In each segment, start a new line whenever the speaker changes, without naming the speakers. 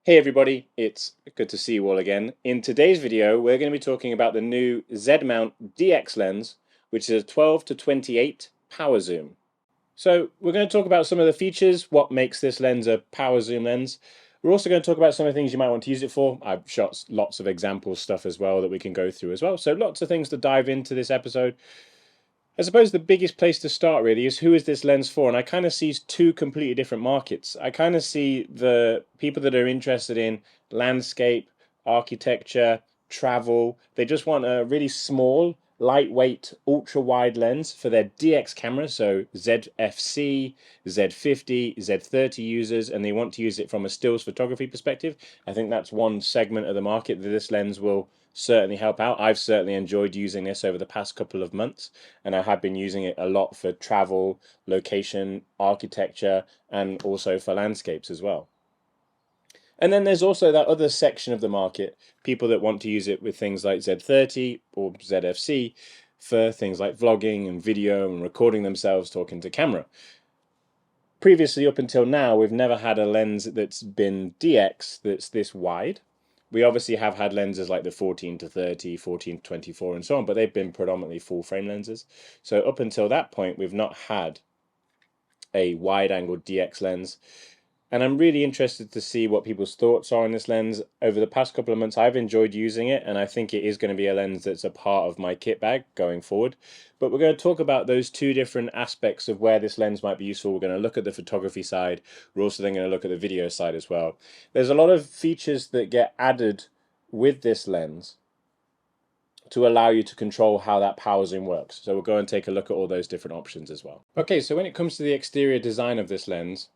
Hey everybody, it's good to see you all again. In today's video, we're going to be talking about the new Z DX lens, which is a 12 to 28 power zoom. So we're going to talk about some of the features, what makes this lens a power zoom lens. We're also going to talk about some of the things you might want to use it for. I've shot lots of example stuff as well that we can go through as well. So lots of things to dive into this episode. I suppose the biggest place to start really is who is this lens for? And I kind of see two completely different markets. I kind of see the people that are interested in landscape, architecture, travel. They just want a really small, lightweight, ultra wide lens for their DX camera. So ZFC, Z50, Z30 users, and they want to use it from a stills photography perspective. I think that's one segment of the market that this lens will certainly help out. I've certainly enjoyed using this over the past couple of months, and I have been using it a lot for travel, location, architecture, and also for landscapes as well. And then there's also that other section of the market, people that want to use it with things like Z30 or ZFC for things like vlogging and video and recording themselves talking to camera. Previously, up until now, we've never had a lens that's been DX that's this wide. We obviously have had lenses like the 14 to 30, 14 to 24 and so on, but they've been predominantly full frame lenses. So up until that point, we've not had a wide angle DX lens. And I'm really interested to see what people's thoughts are on this lens. Over the past couple of months, I've enjoyed using it, and I think it is going to be a lens that's a part of my kit bag going forward. But we're going to talk about those two different aspects of where this lens might be useful. We're going to look at the photography side. We're also then going to look at the video side as well. There's a lot of features that get added with this lens to allow you to control how that power zoom works. So we'll go and take a look at all those different options as well. Okay, so when it comes to the exterior design of this lens,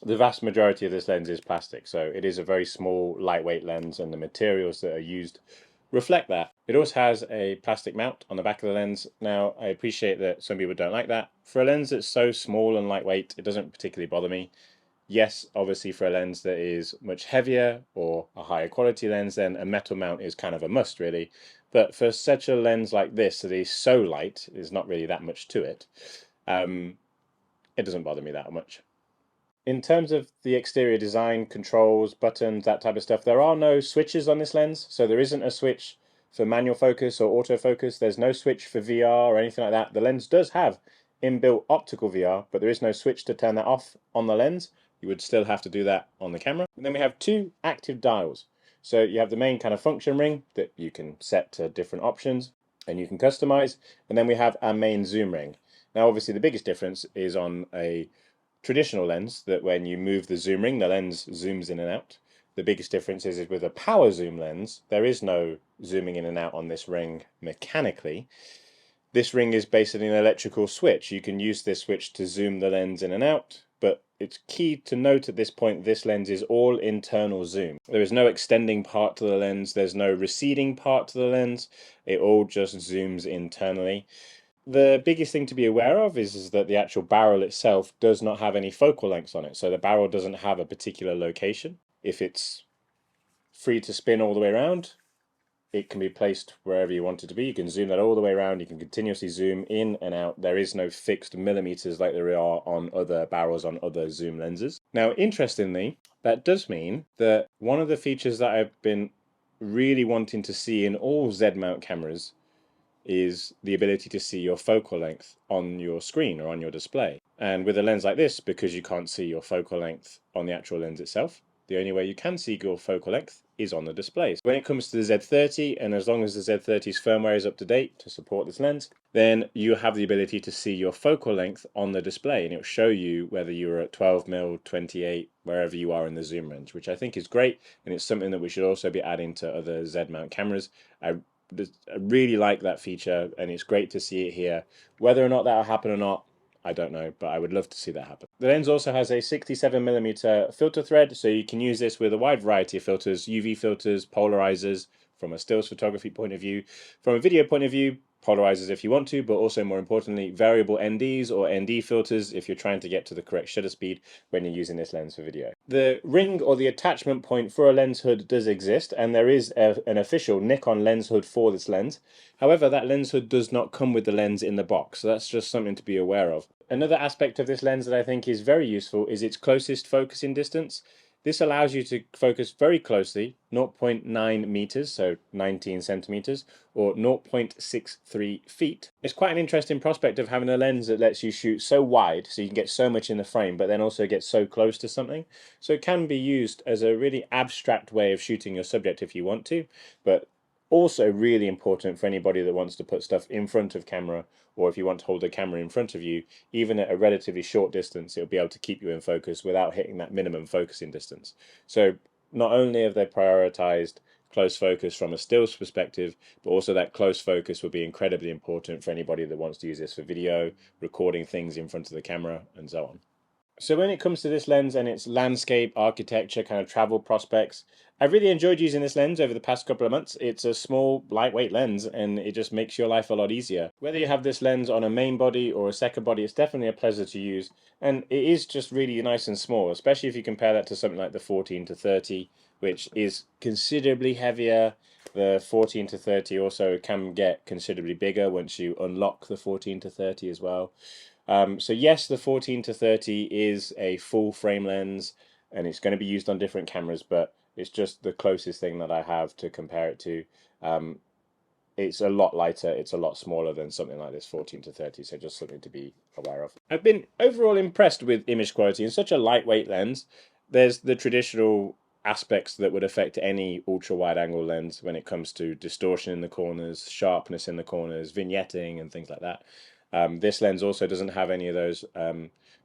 the vast majority of this lens is plastic, so it is a very small, lightweight lens, and the materials that are used reflect that. It also has a plastic mount on the back of the lens. Now, I appreciate that some people don't like that. For a lens that's so small and lightweight, it doesn't particularly bother me. Yes, obviously for a lens that is much heavier or a higher quality lens, then a metal mount is kind of a must, really. But for such a lens like this that is so light, there's not really that much to it, it doesn't bother me that much. In terms of the exterior design, controls, buttons, that type of stuff, there are no switches on this lens. So there isn't a switch for manual focus or autofocus. There's no switch for VR or anything like that. The lens does have inbuilt optical VR, but there is no switch to turn that off on the lens. You would still have to do that on the camera. And then we have two active dials. So you have the main kind of function ring that you can set to different options and you can customize. And then we have our main zoom ring. Now, obviously, the biggest difference is on a traditional lens that when you move the zoom ring, the lens zooms in and out. The biggest difference is with a power zoom lens, there is no zooming in and out on this ring mechanically. This ring is basically an electrical switch. You can use this switch to zoom the lens in and out, but it's key to note at this point this lens is all internal zoom. There is no extending part to the lens, there's no receding part to the lens, it all just zooms internally. The biggest thing to be aware of is that the actual barrel itself does not have any focal lengths on it. So the barrel doesn't have a particular location. If it's free to spin all the way around, it can be placed wherever you want it to be. You can zoom that all the way around. You can continuously zoom in and out. There is no fixed millimeters like there are on other barrels on other zoom lenses. Now, interestingly, that does mean that one of the features that I've been really wanting to see in all Z mount cameras is the ability to see your focal length on your screen or on your display. And with a lens like this, because you can't see your focal length on the actual lens itself, the only way you can see your focal length is on the display. When it comes to the Z30, and as long as the Z30's firmware is up to date to support this lens, then you have the ability to see your focal length on the display, and it'll show you whether you're at 12mm, 28, wherever you are in the zoom range, which I think is great, and it's something that we should also be adding to other Z mount cameras. I really like that feature, and it's great to see it here. Whether or not that'll happen or not, I don't know, but I would love to see that happen. The lens also has a 67mm filter thread, so you can use this with a wide variety of filters, UV filters, polarizers, from a stills photography point of view. From a video point of view, polarizers if you want to, but also more importantly, variable NDs or ND filters if you're trying to get to the correct shutter speed when you're using this lens for video. The ring or the attachment point for a lens hood does exist, and there is an official Nikon lens hood for this lens. However, that lens hood does not come with the lens in the box, so that's just something to be aware of. Another aspect of this lens that I think is very useful is its closest focusing distance. This allows you to focus very closely, 0.9 meters, so 19 centimeters, or 0.63 feet. It's quite an interesting prospect of having a lens that lets you shoot so wide, so you can get so much in the frame, but then also get so close to something. So it can be used as a really abstract way of shooting your subject if you want to, but also really important for anybody that wants to put stuff in front of camera, or if you want to hold a camera in front of you, even at a relatively short distance, it'll be able to keep you in focus without hitting that minimum focusing distance. So not only have they prioritized close focus from a stills perspective, but also that close focus will be incredibly important for anybody that wants to use this for video, recording things in front of the camera, and so on. So when it comes to this lens and its landscape, architecture, kind of travel prospects, I've really enjoyed using this lens over the past couple of months. It's a small, lightweight lens, and it just makes your life a lot easier. Whether you have this lens on a main body or a second body, it's definitely a pleasure to use. And it is just really nice and small, especially if you compare that to something like the 14 to 30, which is considerably heavier. The 14 to 30 also can get considerably bigger once you unlock the 14 to 30 as well. So yes, the 14 to 30 is a full frame lens, and it's going to be used on different cameras, but it's just the closest thing that I have to compare it to. It's a lot lighter, it's a lot smaller than something like this 14 to 30, so just something to be aware of. I've been overall impressed with image quality in such a lightweight lens. There's the traditional aspects that would affect any ultra wide angle lens when it comes to distortion in the corners, sharpness in the corners, vignetting, and things like that. This lens also doesn't have any of those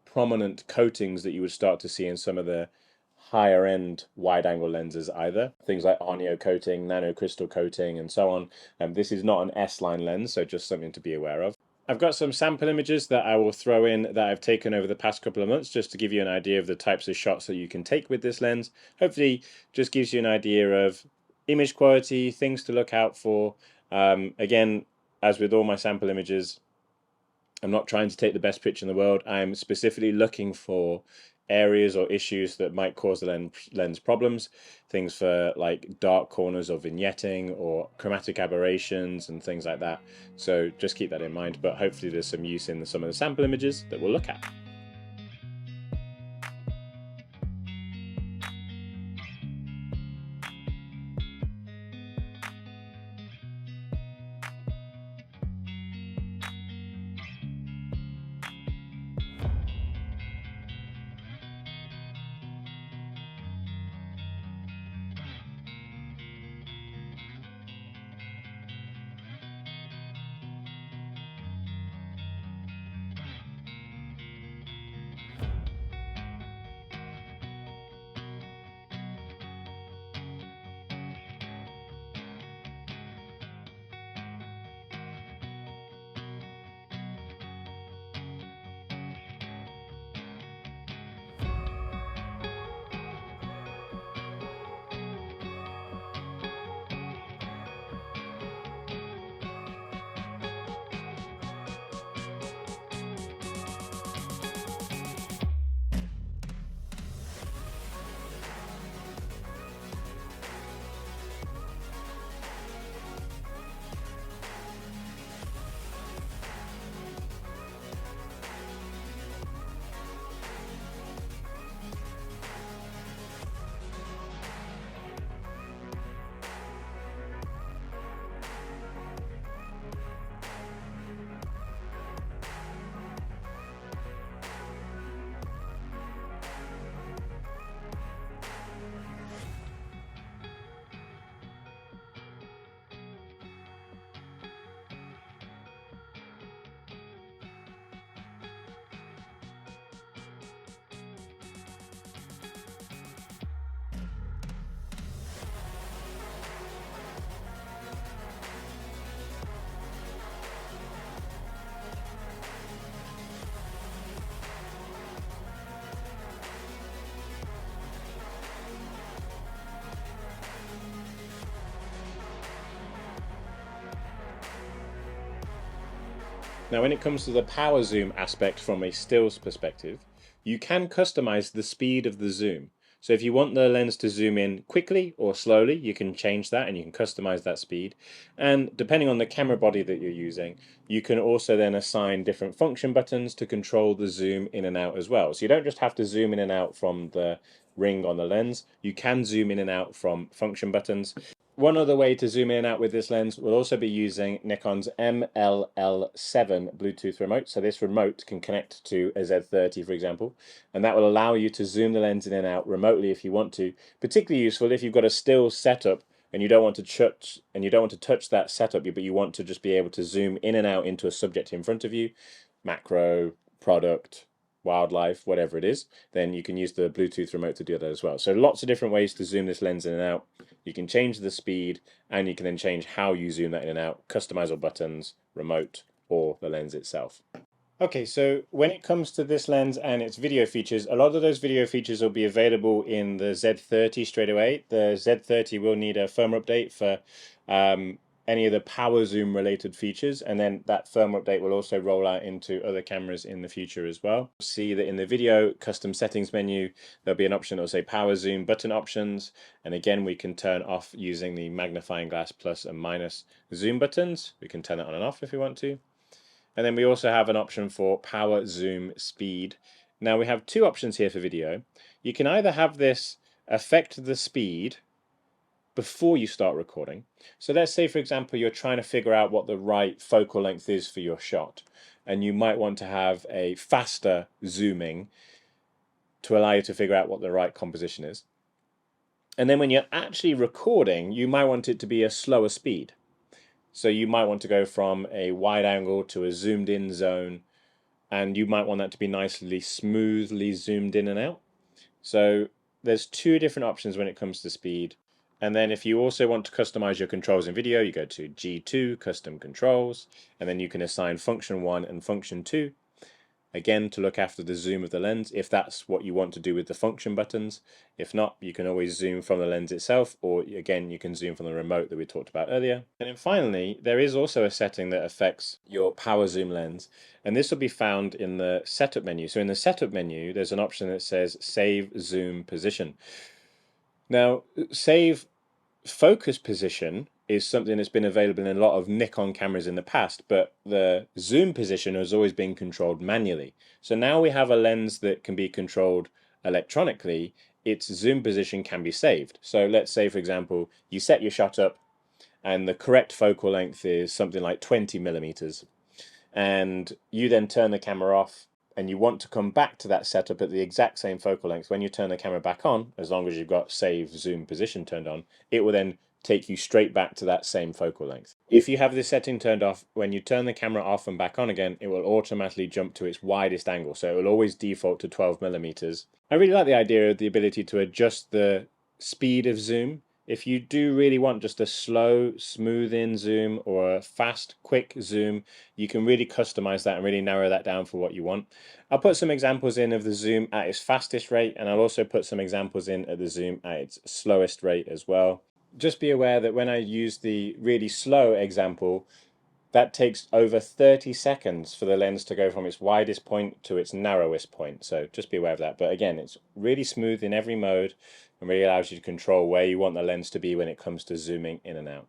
prominent coatings that you would start to see in some of the higher end wide angle lenses either. Things like Arneo coating, nanocrystal coating, and so on. This is not an S-line lens, so just something to be aware of. I've got some sample images that I will throw in that I've taken over the past couple of months just to give you an idea of the types of shots that you can take with this lens. Hopefully just gives you an idea of image quality, things to look out for. Again, as with all my sample images, I'm not trying to take the best picture in the world. I'm specifically looking for areas or issues that might cause the lens problems. Things for like dark corners or vignetting or chromatic aberrations and things like that. So just keep that in mind, but hopefully there's some use in some of the sample images that we'll look at. Now, when it comes to the power zoom aspect from a stills perspective, you can customize the speed of the zoom. So if you want the lens to zoom in quickly or slowly, you can change that and you can customize that speed. And depending on the camera body that you're using, you can also then assign different function buttons to control the zoom in and out as well. So you don't just have to zoom in and out from the ring on the lens, you can zoom in and out from function buttons. One other way to zoom in and out with this lens will also be using Nikon's MLL7 Bluetooth remote. So this remote can connect to a Z30, for example, and that will allow you to zoom the lens in and out remotely if you want to. Particularly useful if you've got a still setup and you don't want to touch that setup, but you want to just be able to zoom in and out into a subject in front of you, macro, product, wildlife, whatever it is, then you can use the Bluetooth remote to do that as well. So lots of different ways to zoom this lens in and out. You can change the speed, and you can then change how you zoom that in and out, customizable buttons, remote, or the lens itself. Okay, so when it comes to this lens and its video features, a lot of those video features will be available in the Z30 straight away. The Z30 will need a firmware update for any of the power zoom related features, and then that firmware update will also roll out into other cameras in the future as well. See that in the video custom settings menu, there'll be an option that will say power zoom button options, and again we can turn off using the magnifying glass plus and minus zoom buttons. We can turn it on and off if we want to. And then we also have an option for power zoom speed. Now we have two options here for video. You can either have this affect the speed before you start recording. So let's say, for example, you're trying to figure out what the right focal length is for your shot, and you might want to have a faster zooming to allow you to figure out what the right composition is. And then when you're actually recording, you might want it to be a slower speed. So you might want to go from a wide angle to a zoomed in zone, and you might want that to be nicely smoothly zoomed in and out. So there's two different options when it comes to speed. And then if you also want to customize your controls in video, you go to G2 custom controls, and then you can assign function 1 and function 2. Again, to look after the zoom of the lens, if that's what you want to do with the function buttons. If not, you can always zoom from the lens itself, or again, you can zoom from the remote that we talked about earlier. And then finally, there is also a setting that affects your power zoom lens, and this will be found in the setup menu. So in the setup menu, there's an option that says save zoom position. Now, save focus position is something that's been available in a lot of Nikon cameras in the past, but the zoom position has always been controlled manually. So now we have a lens that can be controlled electronically. Its zoom position can be saved. So let's say, for example, you set your shot up and the correct focal length is something like 20 millimeters, and you then turn the camera off and you want to come back to that setup at the exact same focal length. When you turn the camera back on, as long as you've got save zoom position turned on, it will then take you straight back to that same focal length. If you have this setting turned off, when you turn the camera off and back on again, it will automatically jump to its widest angle. So it will always default to 12 millimeters. I really like the idea of the ability to adjust the speed of zoom. If you do really want just a slow, smooth in zoom or a fast, quick zoom, you can really customize that and really narrow that down for what you want. I'll put some examples in of the zoom at its fastest rate, and I'll also put some examples in at the zoom at its slowest rate as well. Just be aware that when I use the really slow example, that takes over 30 seconds for the lens to go from its widest point to its narrowest point. So just be aware of that. But again, it's really smooth in every mode and really allows you to control where you want the lens to be when it comes to zooming in and out.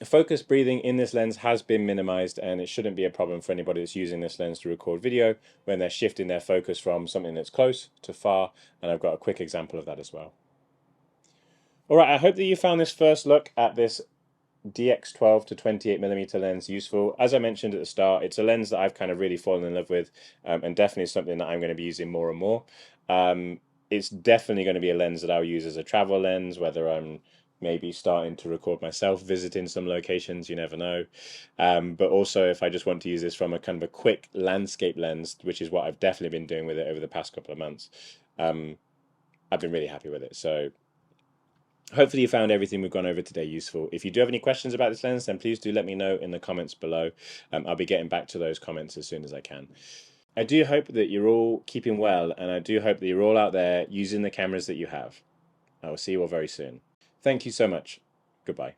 Focus breathing in this lens has been minimized, and it shouldn't be a problem for anybody that's using this lens to record video when they're shifting their focus from something that's close to far, and I've got a quick example of that as well. All right, I hope that you found this first look at this DX 12 to 28mm lens useful. As I mentioned at the start, it's a lens that I've kind of really fallen in love with, and definitely something that I'm going to be using more and more. It's definitely going to be a lens that I'll use as a travel lens, whether I'm maybe starting to record myself visiting some locations, you never know. But also if I just want to use this from a kind of a quick landscape lens, which is what I've definitely been doing with it over the past couple of months, I've been really happy with it. So hopefully you found everything we've gone over today useful. If you do have any questions about this lens, then please do let me know in the comments below. I'll be getting back to those comments as soon as I can. I do hope that you're all keeping well, and I do hope that you're all out there using the cameras that you have. I will see you all very soon. Thank you so much. Goodbye.